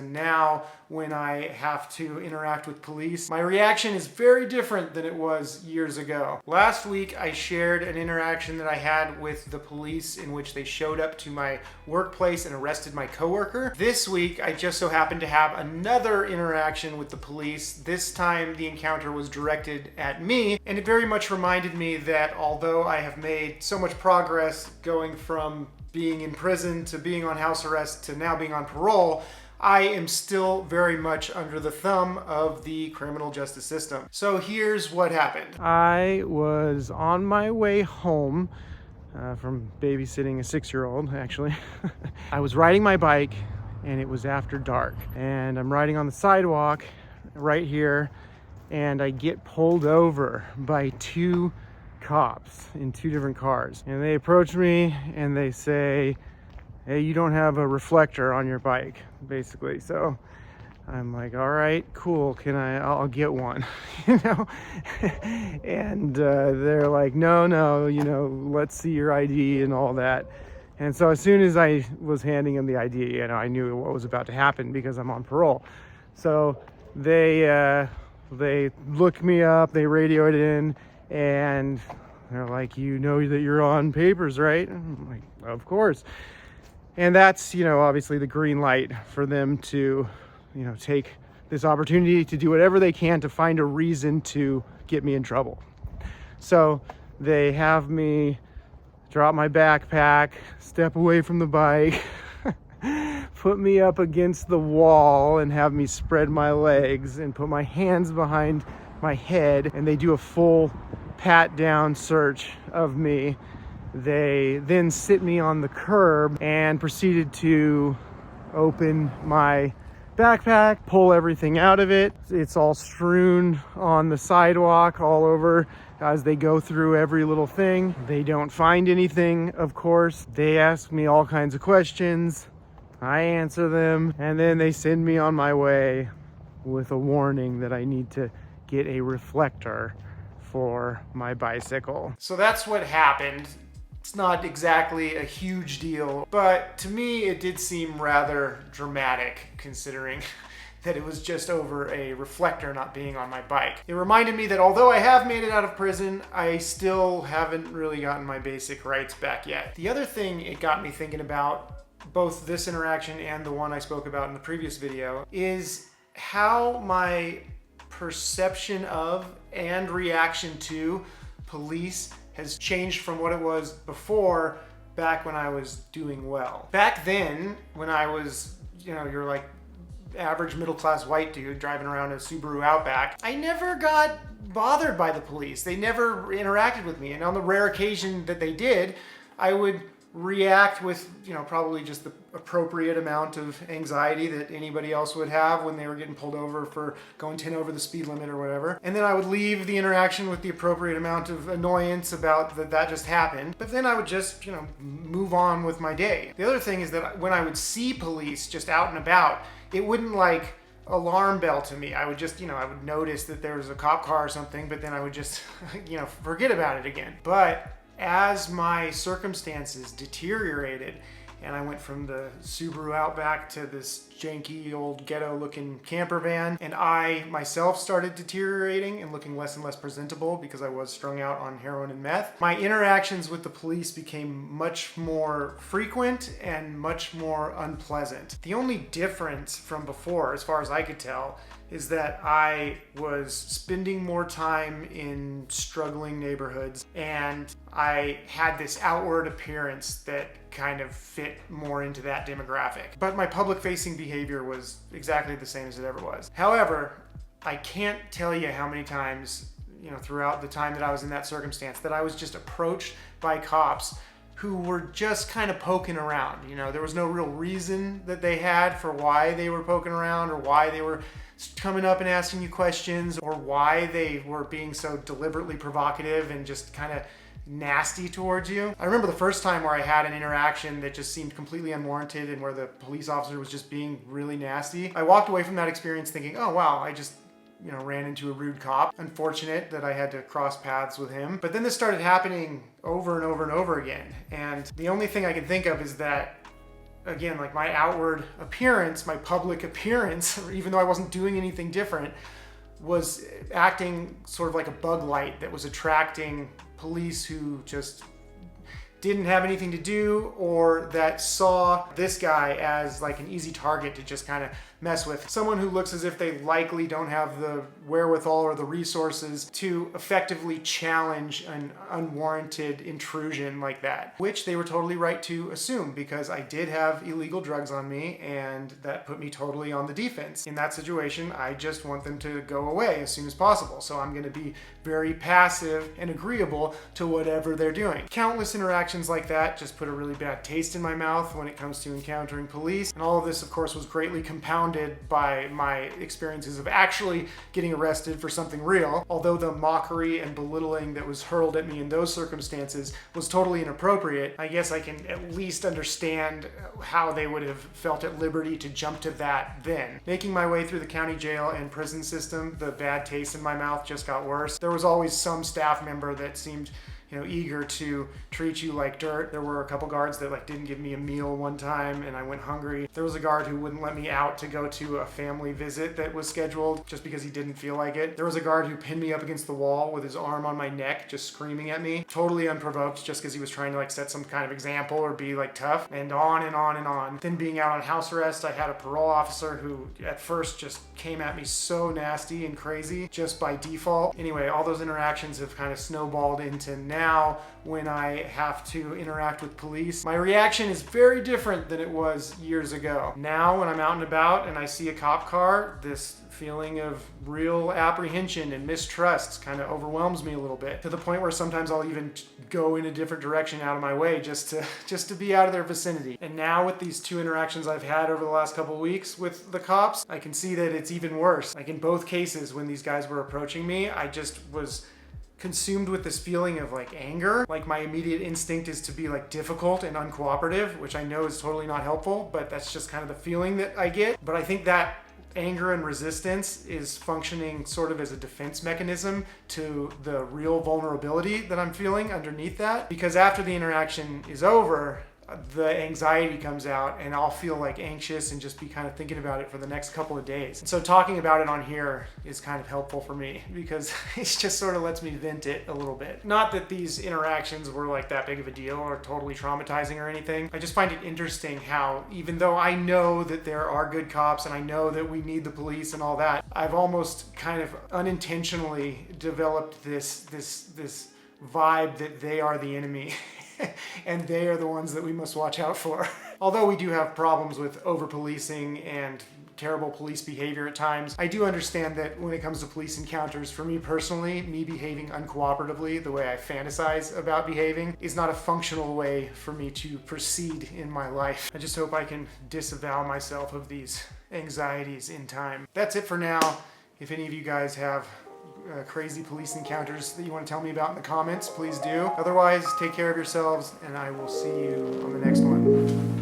And now when I have to interact with police, my reaction is very different than it was years ago. Last week, I shared an interaction that I had with the police in which they showed up to my workplace and arrested my coworker. This week, I just so happened to have another interaction with the police. This time, the encounter was directed at me, and it very much reminded me that although I have made so much progress going from being in prison to being on house arrest to now being on parole, I am still very much under the thumb of the criminal justice system. So here's what happened. I was on my way home from babysitting a 6-year-old, actually. I was riding my bike and it was after dark. And I'm riding on the sidewalk right here and I get pulled over by 2 cops in 2 different cars. And they approach me and they say, hey, you don't have a reflector on your bike, basically. So I'm like, all right, cool, I'll get one, you know? And they're like, no, you know, let's see your ID and all that. And so as soon as I was handing them the ID, you know, I knew what was about to happen because I'm on parole. So they look me up, they radio it in, and they're like, you know that you're on papers, right? And I'm like, of course. And that's, you know, obviously the green light for them to, you know, take this opportunity to do whatever they can to find a reason to get me in trouble. So they have me drop my backpack, step away from the bike, put me up against the wall and have me spread my legs and put my hands behind my head, and they do a full pat down search of me. They then sit me on the curb and proceeded to open my backpack, pull everything out of it. It's all strewn on the sidewalk all over as they go through every little thing. They don't find anything, of course. They ask me all kinds of questions. I answer them, and then they send me on my way with a warning that I need to get a reflector for my bicycle. So that's what happened. It's not exactly a huge deal, but to me it did seem rather dramatic considering that it was just over a reflector not being on my bike. It reminded me that although I have made it out of prison, I still haven't really gotten my basic rights back yet. The other thing it got me thinking about, both this interaction and the one I spoke about in the previous video, is how my perception of and reaction to police has changed from what it was before, back when I was doing well. Back then, when I was, you know, you're like average middle-class white dude driving around a Subaru Outback, I never got bothered by the police. They never interacted with me. And on the rare occasion that they did, I would react with, you know, probably just the appropriate amount of anxiety that anybody else would have when they were getting pulled over for going 10 over the speed limit or whatever. And then I would leave the interaction with the appropriate amount of annoyance about that just happened. But then I would just, you know, move on with my day. The other thing is that when I would see police just out and about, it wouldn't like alarm bell to me. I would just, you know, I would notice that there was a cop car or something, but then I would just, you know, forget about it again. But as my circumstances deteriorated and I went from the Subaru Outback to this janky old ghetto looking camper van, and I myself started deteriorating and looking less and less presentable because I was strung out on heroin and meth, my interactions with the police became much more frequent and much more unpleasant. The only difference from before, as far as I could tell, is that I was spending more time in struggling neighborhoods and I had this outward appearance that kind of fit more into that demographic. But my public-facing behavior was exactly the same as it ever was. However, I can't tell you how many times, you know, throughout the time that I was in that circumstance, that I was just approached by cops who were just kind of poking around. You know, there was no real reason that they had for why they were poking around or why they were coming up and asking you questions or why they were being so deliberately provocative and just kind of nasty towards you. I remember the first time where I had an interaction that just seemed completely unwarranted and where the police officer was just being really nasty. I walked away from that experience thinking, oh wow, I just, you know, ran into a rude cop. Unfortunate that I had to cross paths with him. But then this started happening over and over and over again. And the only thing I can think of is that again, like my outward appearance, my public appearance, even though I wasn't doing anything different, was acting sort of like a bug light that was attracting police who just didn't have anything to do, or that saw this guy as like an easy target to just kind of mess with. Someone who looks as if they likely don't have the wherewithal or the resources to effectively challenge an unwarranted intrusion like that, which they were totally right to assume, because I did have illegal drugs on me and that put me totally on the defense. In that situation, I just want them to go away as soon as possible. So I'm going to be very passive and agreeable to whatever they're doing. Countless interactions like that just put a really bad taste in my mouth when it comes to encountering police. And all of this, of course, was greatly compounded by my experiences of actually getting arrested for something real. Although the mockery and belittling that was hurled at me in those circumstances was totally inappropriate, I guess I can at least understand how they would have felt at liberty to jump to that then. Making my way through the county jail and prison system, the bad taste in my mouth just got worse. There was always some staff member that seemed eager to treat you like dirt. There were a couple guards that like didn't give me a meal one time and I went hungry. There was a guard who wouldn't let me out to go to a family visit that was scheduled just because he didn't feel like it. There was a guard who pinned me up against the wall with his arm on my neck, just screaming at me, totally unprovoked, just because he was trying to like set some kind of example or be like tough, and on and on and on. Then being out on house arrest, I had a parole officer who at first just came at me so nasty and crazy just by default. Anyway, all those interactions have kind of snowballed into now when I have to interact with police. My reaction is very different than it was years ago. Now when I'm out and about and I see a cop car, this feeling of real apprehension and mistrust kind of overwhelms me a little bit, to the point where sometimes I'll even go in a different direction out of my way just to be out of their vicinity. And now with these two interactions I've had over the last couple of weeks with the cops, I can see that it's even worse. Like in both cases when these guys were approaching me, I just was consumed with this feeling of like anger. Like my immediate instinct is to be like difficult and uncooperative, which I know is totally not helpful, but that's just kind of the feeling that I get. But I think that anger and resistance is functioning sort of as a defense mechanism to the real vulnerability that I'm feeling underneath that. Because after the interaction is over, the anxiety comes out and I'll feel like anxious and just be kind of thinking about it for the next couple of days. And so talking about it on here is kind of helpful for me because it just sort of lets me vent it a little bit. Not that these interactions were like that big of a deal or totally traumatizing or anything. I just find it interesting how, even though I know that there are good cops and I know that we need the police and all that, I've almost kind of unintentionally developed this vibe that they are the enemy. And they are the ones that we must watch out for. Although we do have problems with over-policing and terrible police behavior at times, I do understand that when it comes to police encounters, for me personally, me behaving uncooperatively the way I fantasize about behaving is not a functional way for me to proceed in my life. I just hope I can disavow myself of these anxieties in time. That's it for now. If any of you guys have crazy police encounters that you want to tell me about in the comments, please do. Otherwise, take care of yourselves, and I will see you on the next one.